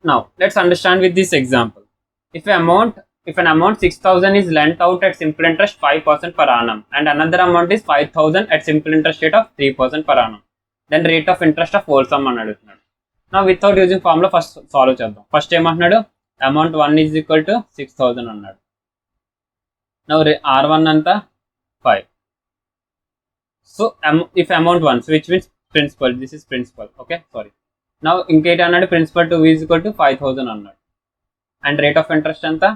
Now let's understand with this example. If an amount 6,000 is lent out at simple interest 5% per annum and another amount is 5,000 at simple interest rate of 3% per annum, then rate of interest of whole sum అని అడుగుతున్నాడు. Now without using formula first solve చేద్దాం. First ఏమంటున్నాడు, amount 1 is equal to 6,000 అన్నాడు. Now R1 అంతా 5. So if amount 1, so which means principal, this is principal, okay, sorry. Now ఇంకేటి అన్నాడు, principal 2 is equal to 5,000 అన్నాడు. And rate of interest అంతా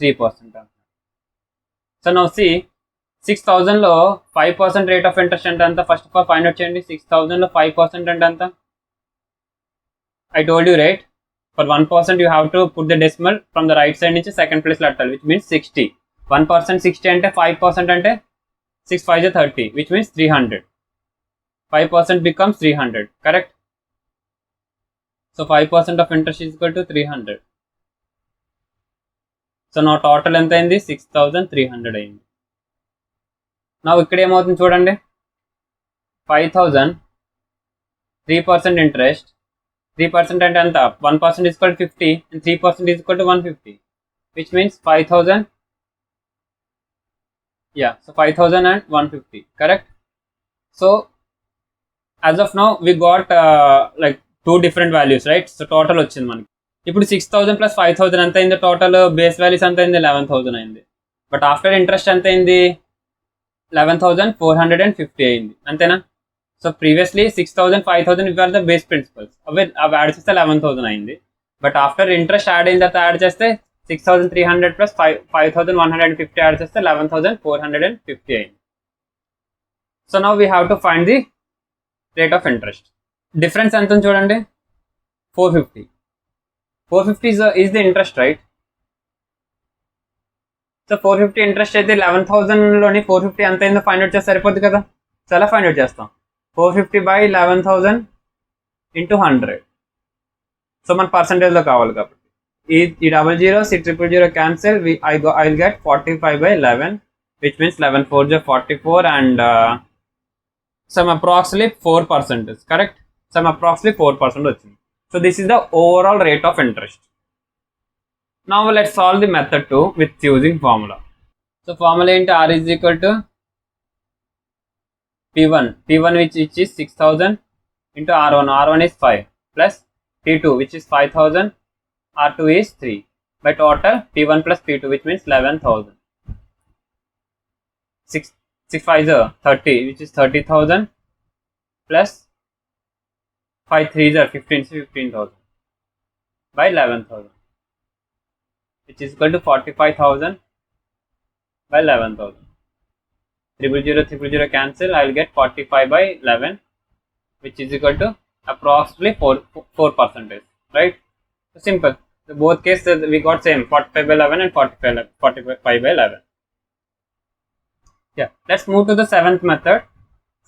3% అన్నాడు. So now see, 6,000 లో 5% rate of interest అంటే అంత, first of all find out చేయండి. 6,000 లో 5% అంటే అంత, I told you right, for 1% you have to put the decimal from the right side నుంచి second place లో పెట్టాలి, which means 60. 1% 60 అంటే 5% అంటే 6 5 is 30, which means 300. 5% becomes 300, correct? So 5% of interest is equal to 300. So now total ఎంత అయింది, 6,300 అయింది. Now ఇక్కడ ఏమవుతుంది చూడండి, 5,000 3% interest, 3% అంటే ఎంత, 1% is equal to 50 and 3% is equal to 150, which means 5,000, yeah, so 5,000 and 150, correct? So as of now we got like two different values, right? So total వచ్చింది మనకి. ఇప్పుడు 6,000 plus 5,000 ఎంత అయింది, టోటల్ బేస్ వాల్యూస్ ఎంత అయింది, 11,000 అయింది. బట్ ఆఫ్టర్ ఇంట్రెస్ట్ ఎంత అయింది, 11,450 అయింది, అంతేనా? సో ప్రీవియస్లీ 6,000 5,000 ఇవి ఆర్ ద బేస్ ప్రిన్సిపల్స్, అవి యాడ్ చేస్తే 11,000 అయింది. బట్ ఆఫ్టర్ ఇంట్రెస్ట్ యాడ్ అయిన తర్వాత యాడ్ చేస్తే 6,300 plus 5,150 యాడ్ చేస్తే 11,450 అయింది. So now we have to find the rate of interest. Difference ఎంత చూడండి, 450. 450 is the interest, right? So 450 interest అయితే 11,000 లోని 450 ఎంత అయిందో ఫైండ్ అవుట్ చేస్తే సరిపోద్ది కదా. సో ఎలా ఫైండ్ అవుట్ చేస్తాం, 450 by 11,000 into 100. సో మన పర్సంటేజ్ లో కావాలి కాబట్టి ఈ 00 000 cancel, I will get 45 by 11, which means 11 4 is 44 and some approximately 4%, correct? Some approximately 4% వచ్చింది. So this is the overall rate of interest. Now let's solve the method 2 with using formula. So formula into R is equal to P1 which is 6,000 into R1 is 5 plus P2 which is 5,000, R2 is 3, by total P1 plus P2 which means 11,000. 6 5 is 30, which is 30,000 plus 5 3 is 15,000 by 11,000, which is equal to 45,000 by 11,000. 000 cancel, I will get 45 by 11, which is equal to approximately 4%, right? So simple. So both cases we got same, 45 by 11 and 45 by 11. Yeah, let's move to the seventh method.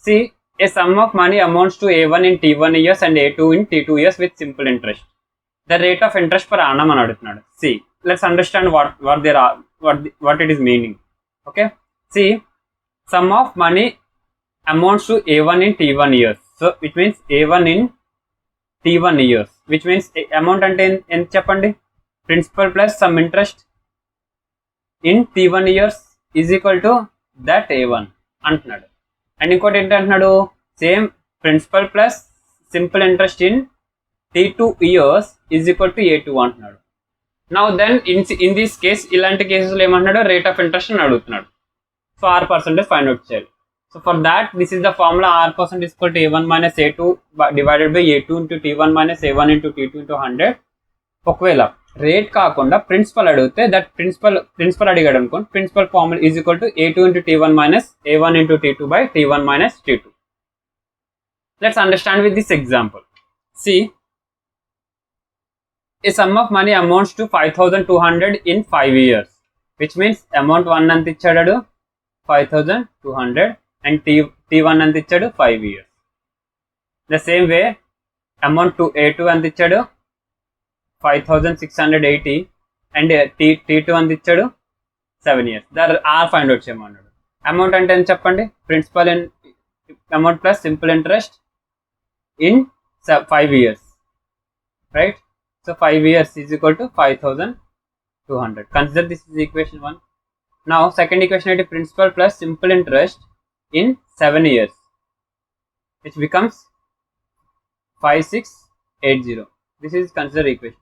See, a sum of money amounts to A1 in T1 years and A2 in T2 years with simple interest. The rate of interest per annum అని అడుగుతున్నాడు. See, let's understand what it is meaning. Okay, see, sum of money amounts to A1 in T1 years. So it means A1 in T1 years, which means amount అంటే ఎంత చెప్పండి, principal plus some interest in T1 years is equal to that A1 అంటున్నాడు. And ఇంకోటి ఏంటి అంటున్నాడు, same principal plus simple interest in T2 years is equal to A2 అంటున్నాడు. Now then in this case, ఇలాంటి కేసెస్లో ఏమంటున్నాడు, రేట్ ఆఫ్ ఇంట్రెస్ట్ అని అడుగుతున్నాడు. సో R% ఫైండ్ అవుట్ చేయాలి. So for that this is the formula, R% is equal to A1 minus A2 divided by A2 into T1 minus A1 into T2 into 100. ఒకవేళ rate కాకుండా principal అడిగితే, that principal అడిగాడు అనుకోండి, principal formula is equal to A2 into T1 minus A1 into T2 by T1 minus T2. Let's understand with this example. See, a sum of money amounts to 5,200 in 5 years, which means amount 1 అంత ఇచ్చాడు 5,200 and T1 అంత ఇచ్చాడు 5 years. The same way amount to A2 అంత ఇచ్చాడు 5,680 and T2 అంత ఇచ్చాడు 7 years. దాని R find out చేయమన్నాడు. అమౌంట్ అంటే ఎంత చెప్పండి, principal in amount plus simple interest in 5 years, right? So 5 years is equal to 5200. Consider this is equation 1. Now second equation is principal plus simple interest in 7 years, which becomes 5680. This is considered equation.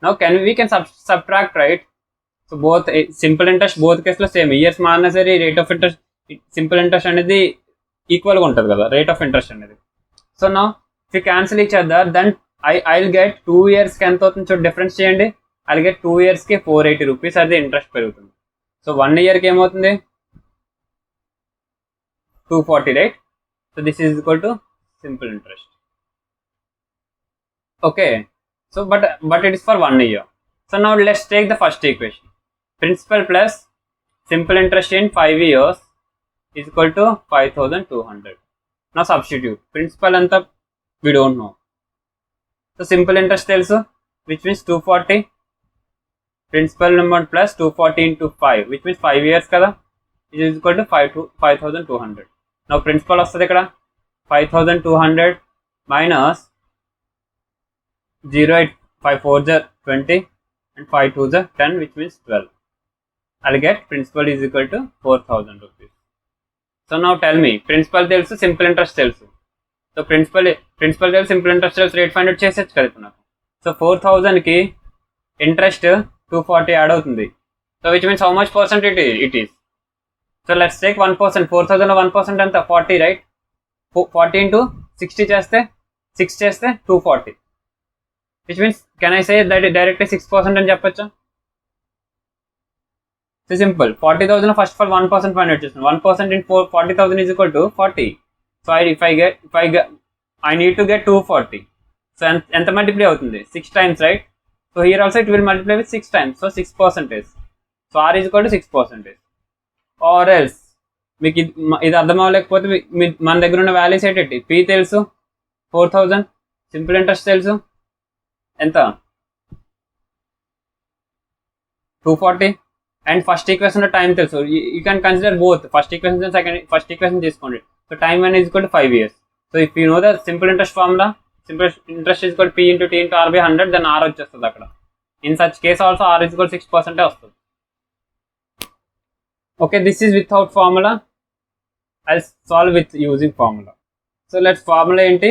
Now we can subtract, right? So both simple interest both cases lo same years maarna sare rate of interest simple interest anedi equal ga untadi kada rate of interest anedi. So now if we cancel each other, then I'll get 2 years ki enta avutundi so difference cheyandi. I'll get 2 years ki 480 rupees adi interest perugutundi. So 1 year ki em avutundi 240, right? So this is equal to simple interest. Okay, so but it is for 1 year. So now let's take the first equation. Principal plus simple interest in 5 years is equal to 5200. Now substitute. Principal anta we don't know. So simple interest tells, which means 240. Principal amount plus 240 into 5, which means 5 years kada. It is equal to 5200. Now principal vastadi ikkada 5200 minus 0 8 5 4 is 20 and 5 2 is 10, which means 12. I'll get principal is equal to 4000 rupees. So now tell me, principal tells, simple interest tells. So principal tells, simple interest tells, rate find out chesechu kada ipudu. So 4000 ki interest 240 add avutundi. So which means how much percent it is. So let's take 1%. 4000 lo 1% anta 40, right? 40 into 60 cheste 6 cheste 240. Which means, can I say that directly 6% అని చెప్పొచ్చా? So simple. 40,000 first of all 1% find out చేస్తాను. 1% in 40,000 is equal to 40. So I need to get 240. So ఎంత multiply అవుతుంది? 6 times, right? So here also it will multiply with 6 times. So 6%. So R is equal to 6%. Or else మీకు ఇది అర్థం అవ్వలేకపోతే మన దగ్గర ఉన్న values ఏంటి? P తెలుసు 4000, సింపుల్ ఇంట్రెస్ట్ తెలుసు ఎంత 240, అండ్ ఫస్ట్ ఈక్వేషన్ లో టైం తెలుసు. You can consider both first equation first equation తీసుకోండి. So time one is equal to 5 years. So if you know the simple interest formula, simple interest is equal P into T into R by 100, then R వచ్చేస్తుంది అక్కడ. In such case also R is equal 6% వస్తుంది. Okay, this is without formula. I'll solve with using formula. So let's formula ఏంటి?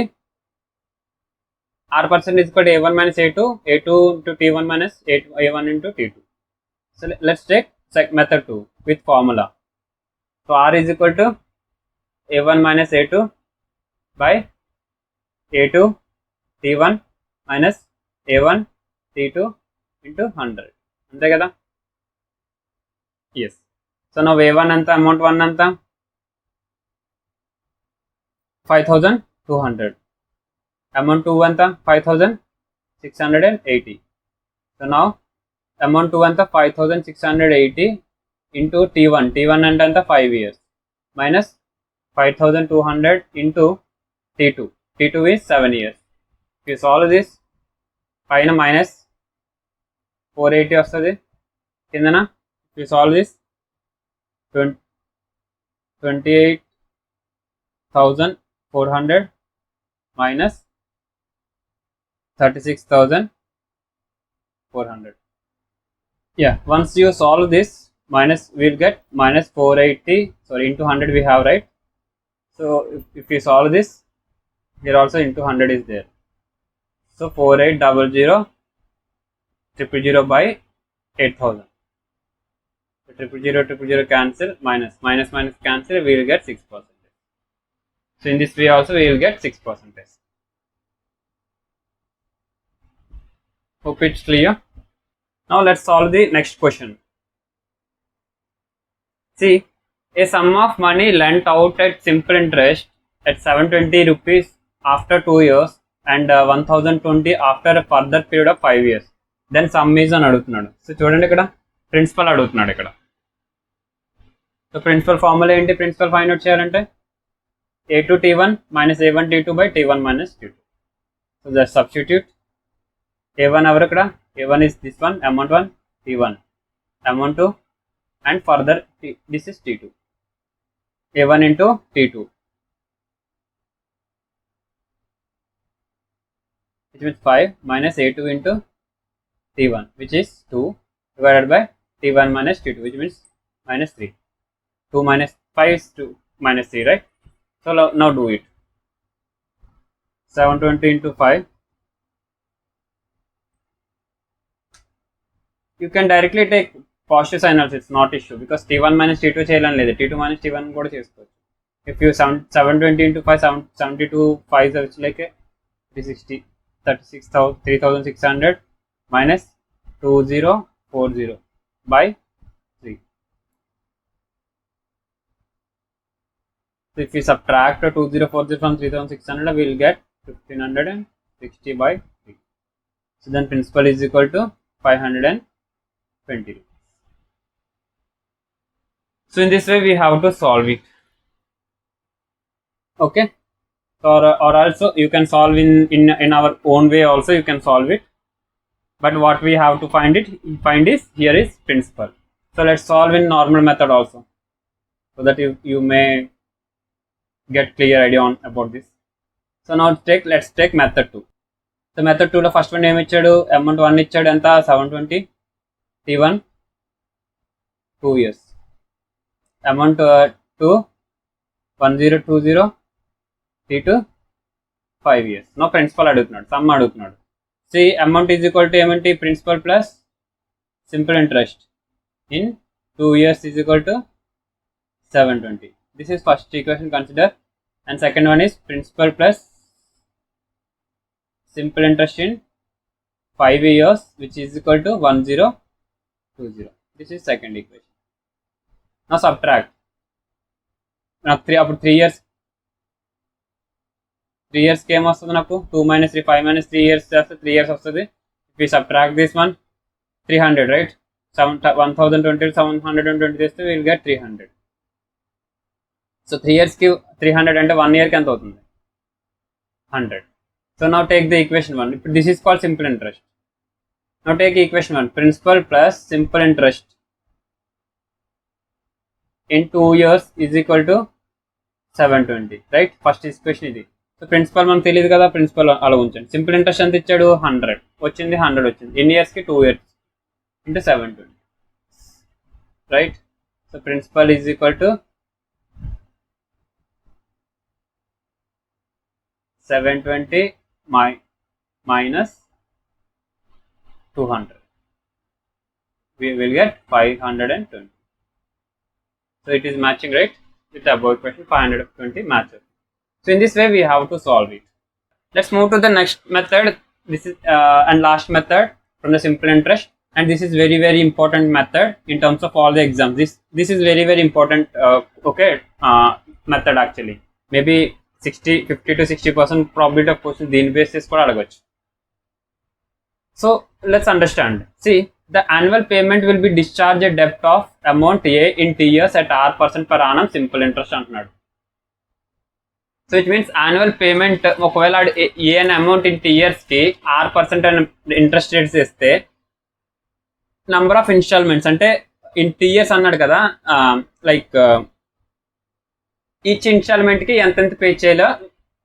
R% is equal to A1 minus A2 into T1 minus A1 into T2. So let's take method 2 with formula. So R is equal to A1 minus A2 by A2 T1 minus A1 T2 into 100. అంతే కదా? Yes. So now A1 అంతా, amount 1 అంతా 5200. Amount 2 anta 5680. So now amount 2 anta 5680 into T1 ante anta 5 years minus 5200 into T2 is 7 years. If you solve this, paina minus 480 vastadi, kindana if you solve this 28,400 minus 36,400. Yeah, once you solve this, minus we'll get minus 480, sorry, into 100 we have, right? So if you solve this, here also into 100 is there. So 4800 by 8000. So 000 cancel, minus cancel, we will get 6%. So in this way also we will get 6%. Hope it's clear. Now let's solve the next question. See, a sum of money lent out at simple interest at 720 rupees after 2 years and 1020 after a further period of 5 years. Then sum is అని అడుగుతున్నాడు. So చూడండి, ఇక్కడ principal అడుగుతున్నాడు. ఇక్కడ so principal formula ఏంటి? Principal find out చేయాలంటే A2 T1 minus A1 T2 by T1 minus T2. So just substitute. A1 over ikkada, A1 is this one, amount 1, T1, amount 2, and further this is T2. A1 into T2, which means 5 minus A2 into t1, which is 2 divided by t1 minus t2, which means minus 3. 2 minus 5 is 2 minus 3, right? So now do it. 720 into 5. You can directly take positive sign also, it's not issue, because t1 minus t2 చేయాలని లేదు, t2 minus t1 కూడా చేసుకోవచ్చు. If you 720 into 5, 72 5 is like 360, 36,600 minus 2040 by 3. So if we subtract 2040 from 3600, we will get 1560 by 3. So then principal is equal to 520. So in this way we have to solve it. Okay. Or also you can solve in our own way also, you can solve it. But what we have to find is here is principal. So let's solve in normal method also, so that you may get clear idea on about this. So now let's take method 2. So method 2 lo first one em ichadu, amount 1 ichadu enta 720, t1 2 years, amount 2 1020, t2 5 years. Now principal అడుగుతున్నాడు, some అడుగుతున్నాడు. See, amount is equal to ఏమంటే principal plus simple interest in 2 years is equal to 720. This is first equation consider, and second one is principal plus simple interest in 5 years, which is equal to 1020. This is second equation. Now subtract. Now 3 years. 3 years కి ఏమొస్తుంది నాకు 2 minus 3, 5 minus 3 years చేస్తే 3 years వస్తుంది. If we subtract this one, 300, right? 1020 720 చేస్తే we will get 300. So 3 years కి 300 అంటే 1 year కి ఎంత అవుతుంది? 100. So now take the equation 1. This is called simple interest. Now take equation 1. Principal plus simple interest in 2 years is equal to 720, right? First equation ఇది. So principal మనకు తెలియదు కదా, principal అలా ఉంచండి. సింపుల్ ఇంట్రెస్ట్ ఎంత ఇచ్చాడు? 100 వచ్చింది, 100 వచ్చింది. ఎన్ని ఇయర్స్కి? 2 years into 720, right? So principal is equal to 720 minus 200. We will get 520. So it is matching, right? With the above equation, 520 matches. So in this way we have to solve it. Let's move to the next method. This is and last method from the simple interest, and this is very important method in terms of all the exams. This is very important method actually. Maybe 50 to 60% probability of question దీని basis కూడా అడగొచ్చు. So let's understand. See, the annual payment will be discharged a debt of amount A in T years at R% per annum simple interest అంటున్నాడు. So it means annual payment ఒకవేళ ఏ అనే amount in 2 years కి R% అని interest rates వేస్తే number of instalments అంటే in 2 years అన్నాడు కదా, like each ఇన్స్టాల్మెంట్కి ఎంతెంత పే చేయాలో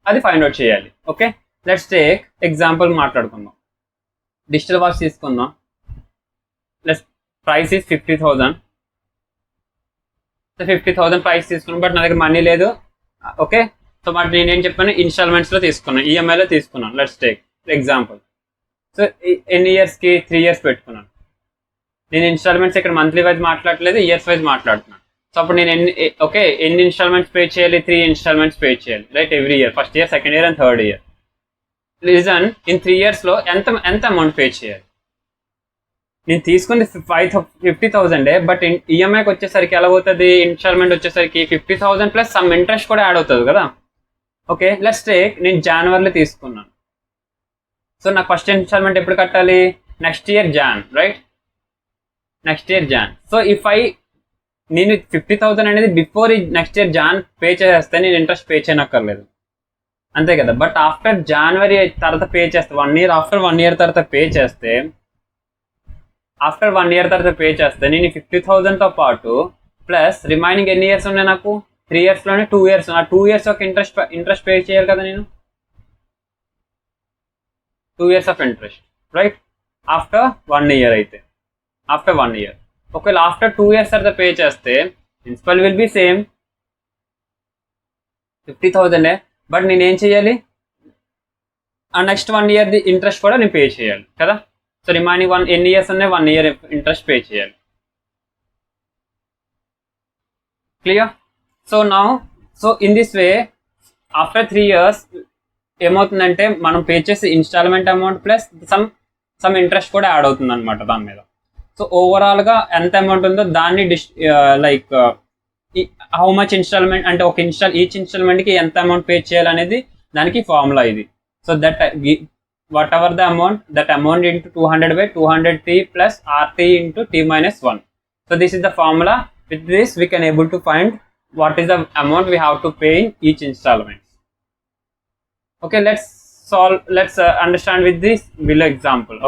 అది ఫైండ్ అవుట్ చేయాలి. ఓకే, లెట్స్ టేక్ ఎగ్జాంపుల్ మాట్లాడుకుందాం. డిజిటల్ వాచ్ తీసుకుందాం. Let's price is 50,000. So 50,000 price తీసుకున్నాం, బట్ నా దగ్గర మనీ లేదు. ఓకే, సో బట్ నేనేం చెప్పాను, ఇన్స్టాల్మెంట్స్లో తీసుకున్నాను, ఈఎంఐలో తీసుకున్నాను. Let's take example. సో ఎన్ని ఇయర్స్కి? 3 years పెట్టుకున్నాను. నేను ఇన్స్టాల్మెంట్స్ ఇక్కడ మంత్లీ వైజ్ మాట్లాడలేదు, ఇయర్స్ వైజ్ మాట్లాడుతున్నాను. సో అప్పుడు నేను ఎన్ని ఇన్స్టాల్మెంట్స్ పే చేయాలి? 3 installments పే చేయాలి, right? Every year, first year, second year and third year. Reason in 3 yearsలో ఎంత అమౌంట్ పే చేయాలి? నేను తీసుకుంది 50,000, బట్ ఈఎంఐకి వచ్చేసరికి ఎలా అవుతుంది? ఇన్స్టాల్మెంట్ వచ్చేసరికి 50,000 ప్లస్ సమ్ ఇంట్రెస్ట్ కూడా యాడ్ అవుతుంది కదా. ఓకే, లెట్స్ టేక్ నేను జనవరిలో తీసుకున్నాను. సో నాకు ఫస్ట్ ఇన్స్టాల్మెంట్ ఎప్పుడు కట్టాలి? Next year Jan, right? Next year Jan. So నేను 50,000 అనేది before next year Jan pay చేస్తే నేను ఇంట్రెస్ట్ పే చేయనక్కర్లేదు, అంతే కదా. బట్ ఆఫ్టర్ జనవరి తర్వాత పే చేస్తే, 1 year ఆఫ్టర్ 1 year తర్వాత పే చేస్తే, నేను 50,000తో పాటు ప్లస్ రిమైనింగ్ ఎన్ని ఇయర్స్ ఉన్నాయి నాకు? 3 yearsలోనే 2 years. ఆ 2 years ఒక ఇంట్రెస్ట్ పే చేయాలి కదా నేను, 2 years of interest, right? After 1 year అయితే ఆఫ్టర్ 1 ఇయర్. ఒకవేళ ఆఫ్టర్ 2 ఇయర్స్ తర్వాత పే చేస్తే principal will be same 50,000, but నేనేం చేయాలి, ఆ నెక్స్ట్ 1 ఇయర్ది ఇంట్రెస్ట్ కూడా నేను పే చేయాలి కదా. సో రిమైనింగ్ ఎన్ని ఇయర్స్ ఉన్నాయి, 1 ఇయర్ ఇంట్రెస్ట్ పే చేయాలి. Clear? So in this way after 3 years ఏమవుతుందంటే మనం పే చేసే installment amount plus some interest కూడా యాడ్ అవుతుంది అనమాట దాని మీద. సో ఓవరాల్గా ఎంత అమౌంట్ ఉందో దాన్ని లైక్ హౌ మచ్ ఇన్స్టాల్మెంట్ అంటే ఒక ఈచ్ ఇన్స్టాల్మెంట్కి ఎంత అమౌంట్ పే చేయాలనేది దానికి ఫార్ములా ఇది. So that what ever the amount, that amount into 200/200t plus rt into t minus 1. So this is the formula. With this we can able to find what is the amount we have to pay in each installment. Okay, let's understand with this below example.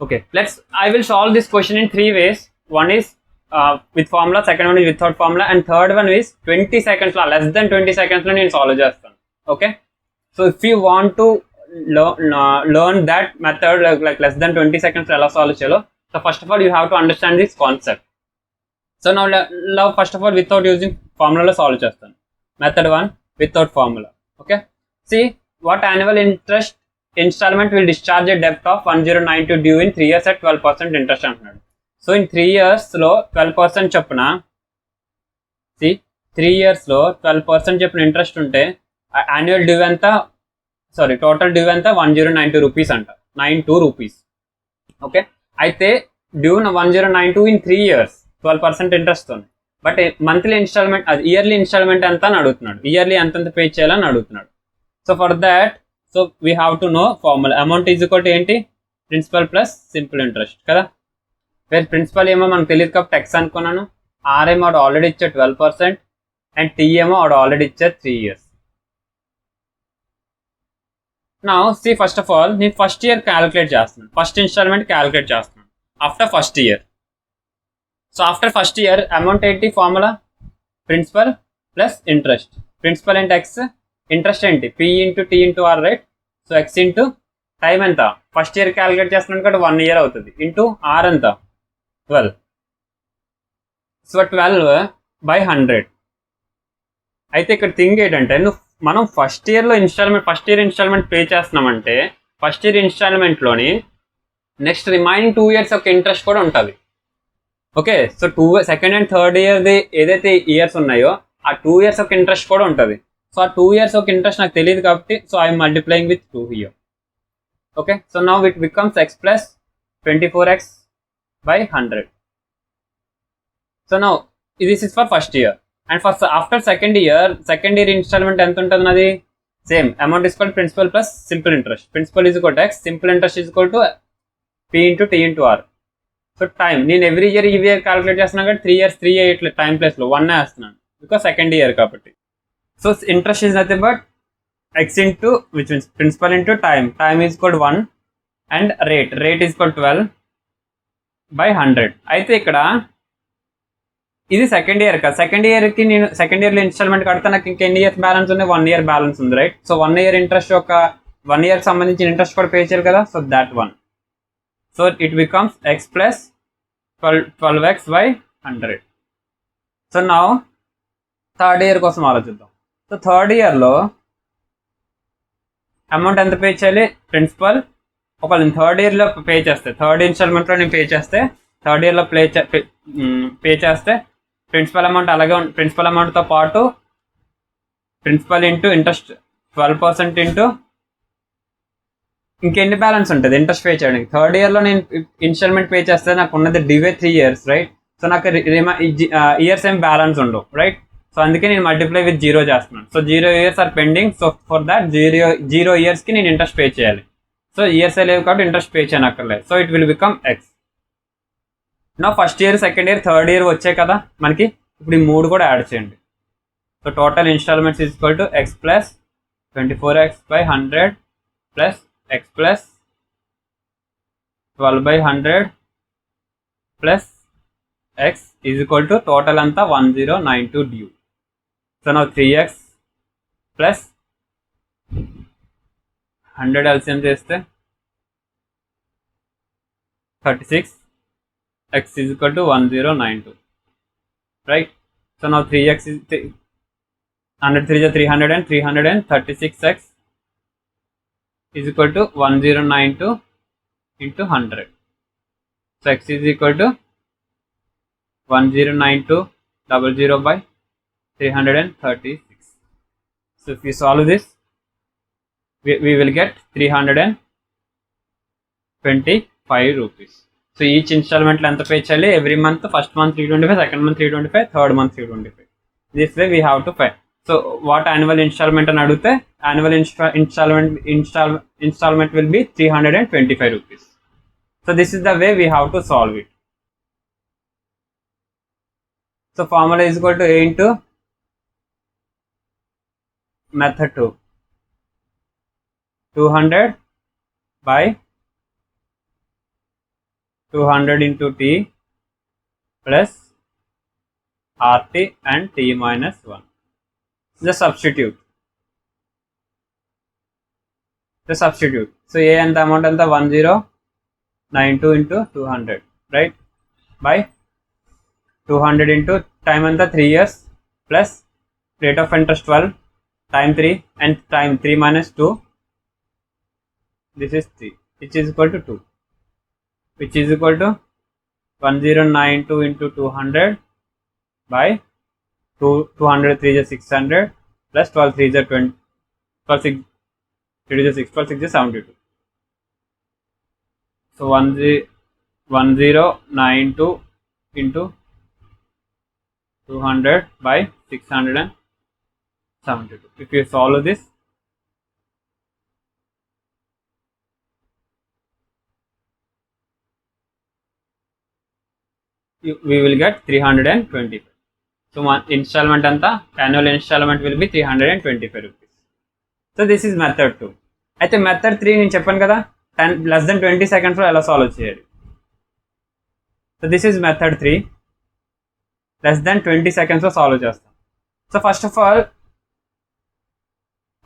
Okay, I will solve this question in 3 ways. One is with formula, second one is without formula, and third one is 20 seconds less than 20 seconds lo nenu solve chestanu. Okay, so if you want to learn that method like less than 20 seconds ela solve cheyalo, so first of all you have to understand this concept. So now first of all without using formula lo solve chestanu. Method 1 without formula. Okay, see what annual interest installment will discharge a debt of 1092 due in 3 years at 12% interest అంటున్నాడు. So in 3 yearsలో 12% చొప్పున, C 3 yearsలో 12% చొప్పున interest ఉంటే annual due ఎంత, total due ఎంత 1092 rupees అంట, 92 rupees. Okay, అయితే due 1092 in 3 years 12% interest ఉంది. But monthly instalment, అది ఇయర్లీ ఇన్స్టాల్మెంట్ ఎంత అని అడుగుతున్నాడు, ఇయర్లీ ఎంతెంత పే చేయాలని అడుగుతున్నాడు. So for that we have to know formula. Amount is equal to ఏంటి, ప్రిన్సిపల్ ప్లస్ సింపుల్ ఇంట్రెస్ట్ కదా. వేరే ప్రిన్సిపల్ ఏమో మనకు తెలియదు కాబట్టి x అనుకున్నాను, r ఏమో ఆడు ఆల్రెడీ ఇచ్చే 12% అండ్ t ఏమో ఆడు ఆల్రెడీ ఇచ్చే 3 years. Now see first of all నేను ఫస్ట్ ఇయర్ క్యాలిక్యులేట్ చేస్తున్నాను, ఫస్ట్ ఇన్స్టాల్మెంట్ క్యాలిక్యులేట్ చేస్తున్నాను after first year. So after first year amount ఏంటి, formula principal plus interest. Principal అంటే x, ఇంట్రెస్ట్ ఏంటి p into t into r, right. So x into time ఎంత, first year calculate చేస్తున్నాను కాబట్టి 1 year అవుతుంది, into r ఎంత 12. So 12/100. అయితే ఇక్కడ థింగ్ ఏంటంటే మనం ఫస్ట్ ఇయర్ ఇన్స్టాల్మెంట్ పే చేస్తున్నామంటే ఫస్ట్ ఇయర్ ఇన్స్టాల్మెంట్లోని నెక్స్ట్ రిమైనింగ్ 2 years ఒక ఇంట్రెస్ట్ కూడా ఉంటుంది. Okay, so second and third ఇయర్ది ఏదైతే ఇయర్స్ ఉన్నాయో ఆ 2 years ఒక ఇంట్రెస్ట్ కూడా ఉంటుంది. సో ఆ 2 years ఒక ఇంట్రెస్ట్ నాకు తెలియదు కాబట్టి so I'm multiplying with 2 here. Okay, so now it becomes x plus 24x/100. So now this is for first year. And for after second year installment ఎంత ఉంటుంది నాది, same amount is equal principal plus simple interest. Principal is equal to x, simple interest is equal to p into t into r. So time నేను every year ఈ year calculate చేస్తున్నాను కాబట్టి 3 years 3 ఇట్లా time ప్లేస్లో 1 వేస్తున్నాను because second year కాబట్టి. So interest is nothing but x into, which means principal into time is equal to 1 and rate is equal to 12/100. అయితే ఇక్కడ ఇది సెకండ్ ఇయర్ కదా, సెకండ్ ఇయర్కి నేను సెకండ్ ఇయర్లో ఇన్స్టాల్మెంట్ కడితే నాకు ఇంకా ఎన్ని ఇయర్స్ బ్యాలెన్స్ ఉంది, 1 year బ్యాలెన్స్ ఉంది, రైట్. సో 1 year ఇంట్రెస్ట్ ఒక 1 yearకి సంబంధించిన ఇంట్రెస్ట్ కూడా పే చేయాలి కదా. So that one, so it becomes x plus 12x/100. So now third year కోసం ఆలోచిద్దాం. సో థర్డ్ ఇయర్లో అమౌంట్ ఎంత పే చేయాలి, ప్రిన్సిపల్ ఒకవేళ నేను థర్డ్ ఇయర్లో పే చేస్తే, థర్డ్ ఇన్స్టాల్మెంట్లో నేను పే చేస్తే, థర్డ్ ఇయర్లో పే చేస్తే ప్రిన్సిపల్ అమౌంట్ అలాగే ప్రిన్సిపల్ అమౌంట్తో పాటు ప్రిన్సిపల్ ఇంటూ ఇంట్రెస్ట్ 12% ఇంటూ ఇంకెన్ని బ్యాలెన్స్ ఉంటుంది ఇంట్రెస్ట్ పే చేయడానికి. థర్డ్ ఇయర్లో నేను ఇన్స్టాల్మెంట్ పే చేస్తే నాకు ఉన్నది డివే 3 years, రైట్. సో నాకు ఇయర్స్ ఏం బ్యాలెన్స్ ఉండవు, రైట్. సో అందుకే నేను మల్టిప్లై విత్ 0 చేస్తున్నాను. So 0 years are pending. So for that 0 yearsకి నేను ఇంట్రెస్ట్ పే చేయాలి. సో ఇయర్స్ లేవు కాబట్టి ఇంట్రెస్ట్ పే చేయనక్కర్లేదు. So it will become x. నా first year, second year, third year వచ్చాయి కదా మనకి, ఇప్పుడు ఈ 3 కూడా యాడ్ చేయండి. So total installments is equal to x plus 24x/100 plus x plus 12/100 plus x is equal to total అంతా 1092 due. So now 3x plus 100 LCM చేస్తే 36, x is equal to 1092, right? So now 3x is 100 3 is 300 and 336x is equal to 1092 into 100. So x is equal to 109200 by 336. So if we solve this, we will get 325 rupees. So each installment length pay chali every month, first month 325, second month 325, third month 325. This way we have to pay. So what annual installment and adute? Annual installment will be 325 rupees. So this is the way we have to solve it. So formula is equal to A into method 2. 200 by 200 into T plus RT and T minus 1. Just substitute. So A and the amount and the 1092 into 200, right? By 200 into time and the 3 years plus rate of interest 12, time 3 and time 3 minus 2. This is 3, which is equal to 2, which is equal to 1092 into 200 by 200 3 is 600 plus 12 3 is 20, 12 6 3 is 6, 12 6 is 72. So 1092 into 200 by 672. If you solve this, we will get 325. So one installment anta, annual installment will be 325 rupees. So this is method 2. అయితే method 3 నేను చెప్పాను కదా, 10 less than 20 seconds లో ఎలా solve చేయాలి. So this is method 3, less than 20 seconds లో solve చేస్తాం. So first of all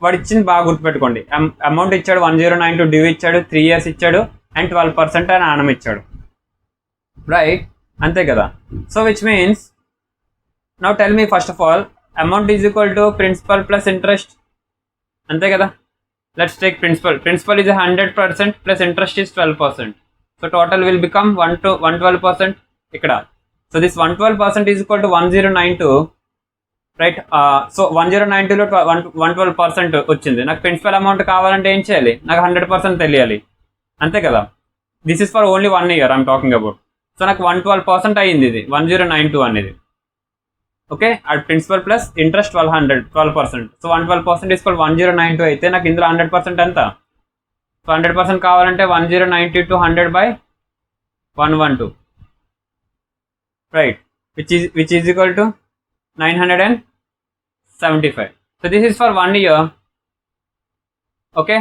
వాడు ఇచ్చింది బాగా గుర్తుపెట్టుకోండి. అమౌంట్ ఇచ్చాడు 1092, డ్యూ ఇచ్చాడు, 3 years ఇచ్చాడు అండ్ 12% అని ఆనం ఇచ్చాడు, రైట్? అంతే కదా. So which means now tell me first of all amount is equal to principal plus interest, అంతే కదా. Let's take principal. Principal is 100% plus interest is 12%. So total will become 112% ikkada. So this 112% is equal to 1092, right? So 1092 లో 112% వచ్చింది. నాకు principal amount కావాలంటే ఏం చేయాలి? నాకు 100% తెలియాలి, అంతే కదా. This is for only 1 year I'm talking about. So నాకు 112% అయ్యింది ఇది 1092 అనేది. Okay, at principal plus interest 12%. So 112% equal 1092 అయితే నాకు ఇందులో 100% ఎంత? సో 100% కావాలంటే 1092 100 by 112, right? Which is equal to 975. So this is for 1 year, okay,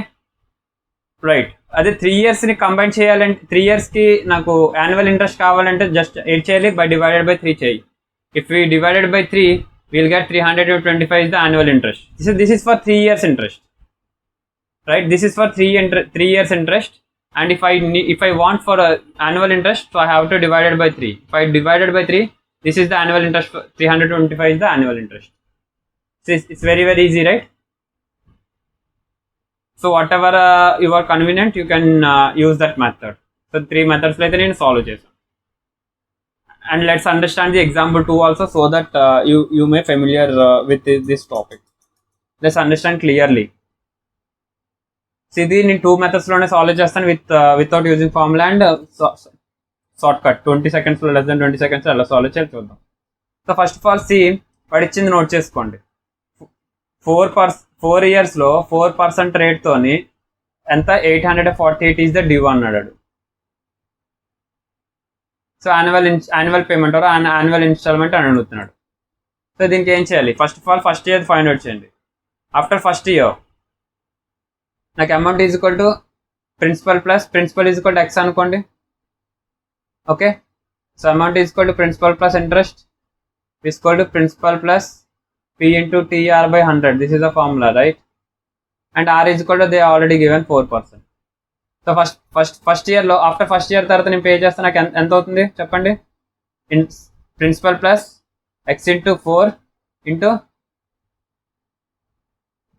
right. అదే 3 yearsని కంబైన్ చేయాలంటే 3 yearsకి నాకు యాన్యువల్ ఇంట్రెస్ట్ కావాలంటే జస్ట్ 8 చేయాలి, బై డివైడెడ్ బై 3 చేయి. If we divided by 3, we will get 325 is the annual interest. This is for 3 years interest, right? This is for 3 years interest, and if I want for annual interest, so I have to divide it by 3. If I divided by 3, this is the annual interest. 325 is the annual interest. So it's very easy, right? So whatever you are convenient, you can use that method. So 3 methods like that in solve chesam. And let's understand the example 2 also, so that you may familiar with this topic. Let's understand clearly. See, the 2 methods lone solve chestanu without using formula and shortcut. 20 seconds lo, less than 20 seconds alo solve cheyali chuddam. So first of all, see, padichindi note cheskondi. 4 years lo 4% rate toni enta 848 is the due annadu. So annual payment or annual instalment అని అడుగుతున్నాడు. So దీనికి ఏం చేయాలి? First of all first year find out చేయండి. After first year నాకు amount is equal to principal is equal to x అనుకోండి, okay. So amount is equal to principal plus interest is equal to principal plus P into T R by 100. This is the formula, right? And R is equal to they already given 4%. So first ఇయర్లో after first year తర్వాత నేను pay చేస్తే నాకు ఎంత అవుతుంది చెప్పండి. Principal plus x into 4 into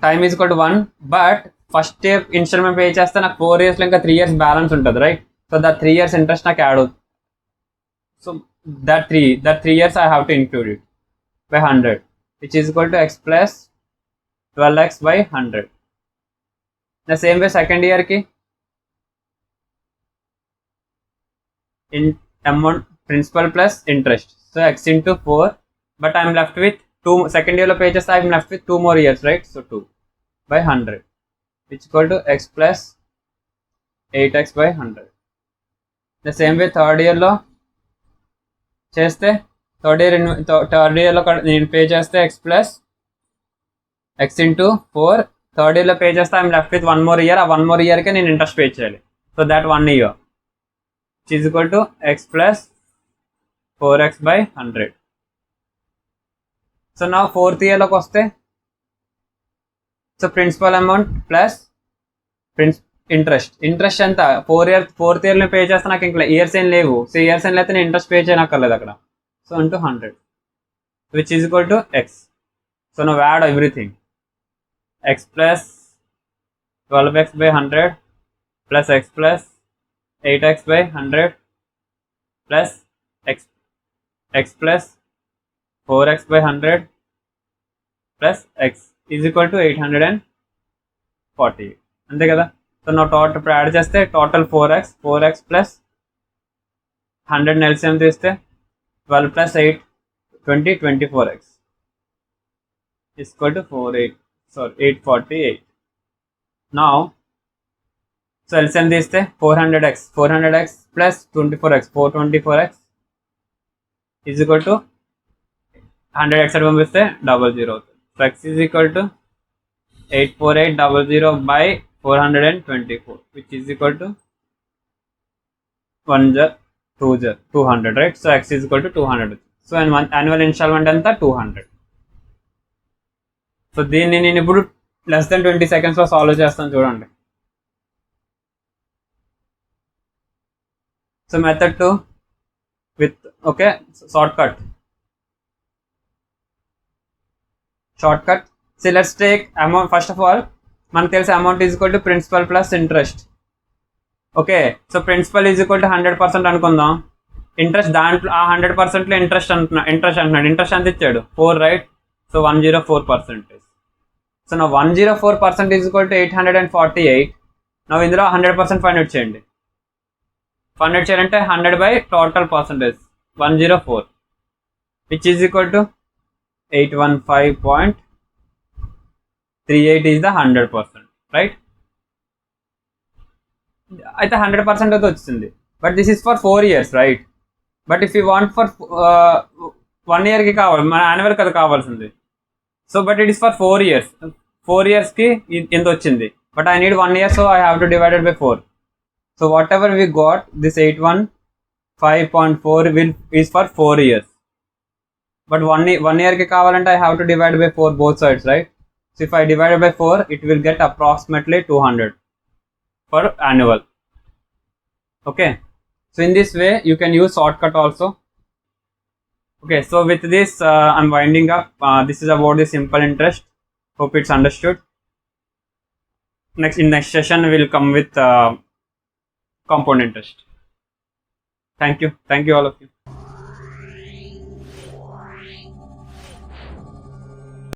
time is equal to 1. But first year instalment pay చేస్తే నాకు 4 yearsలో ఇంకా 3 years బ్యాలెన్స్ ఉంటుంది right. So that 3 years interest నాకు యాడ్ అవుతుంది. So that 3 years I have to include it by 100, which is equal to x plus 12x by 100. The same way second year ki in amount principal plus interest, so x into 4, but I am left with 2. Second year lo pages I am left with 2 more years, right? So 2 by 100, which is equal to x plus 8x by 100. The same way third year lo చేస్తే third ఇయర్లో నేను pay చేస్తే x plus x into 4. Third ఇయర్లో pay చేస్తే I'm left with 1 more year. ఆ 1 more yearకే నేను interest pay చేయాలి. So that 1 year is equal to x plus 4x by 100. So నా ఫోర్త్ ఇయర్లోకి వస్తే so principal amount plus interest ఎంత ఫోర్త్ ఇయర్లో పే చేస్తే నాకు ఇంకా ఇయర్స్ ఏం లేవు. సో ఇయర్స్ ఏం లేకపోతే నేను ఇంట్రెస్ట్ పే చేయనక్కర్లేదు అక్కడ. So into 100 which is equal to x. So no add everything. X plus 12x by 100 plus x plus 8x by 100 plus x plus 4x by 100 plus x is equal to 840. అంతే కదా. So నా total ఇప్పుడు add చేస్తే total 4x plus 100 LCM తీస్తే 12 plus 8 20 24x equal to 848. నా so LCM తీస్తే 400x plus 24x 424x is equal to 100x అటు పంపిస్తే 00 అవుతుంది. So x is equal to 84800 by 424, which is equal to 200, right? So x is equal to 200. So annual installment anta 200. So దీన్ని నేను ఇప్పుడు less than 20 seconds లో solve చేస్తాను చూడండి. So method 2 with shortcut. So let's take amount. First of all మనకు తెలిసి amount is equal to principal plus interest. Okay, so principal is equal to 100% అనుకుందాం. Interest దాంట్లో ఆ 100%లో ఇంట్రెస్ట్ అంటున్నాడు. ఇంట్రెస్ట్ ఎంత ఇచ్చాడు 4, రైట్. సో 104%. సో నా 104% ఈజ్ ఈక్వల్ టు 848. నా ఇందులో 100% ఫైండ్ అవుట్ చేయండి. ఫైండ్ అవుట్ చేయాలంటే 100 by total percentage 104, which is equal to 815.38 is the 100%, right? అయితే 100% అయితే వచ్చింది. But this is for 4 years, right. But if you want for 1 yearకి కావాలి, మన యాన్యువల్ కదా కావాల్సింది. So but it is for 4 years. 4 yearsకి ఎంత వచ్చింది. But I need 1 year, so I have to divided by 4. So what ever we got this 815.4 is for 4 years. But 1 yearకి కావాలంటే I have to divide by 4 both sides, right? So if I divide it by 4, it will get approximately 200 for annual. Okay, so in this way you can use shortcut also. Okay, so with this I'm winding up. This is about the simple interest. Hope it's understood. In next session we will come with compound interest. Thank you all of you.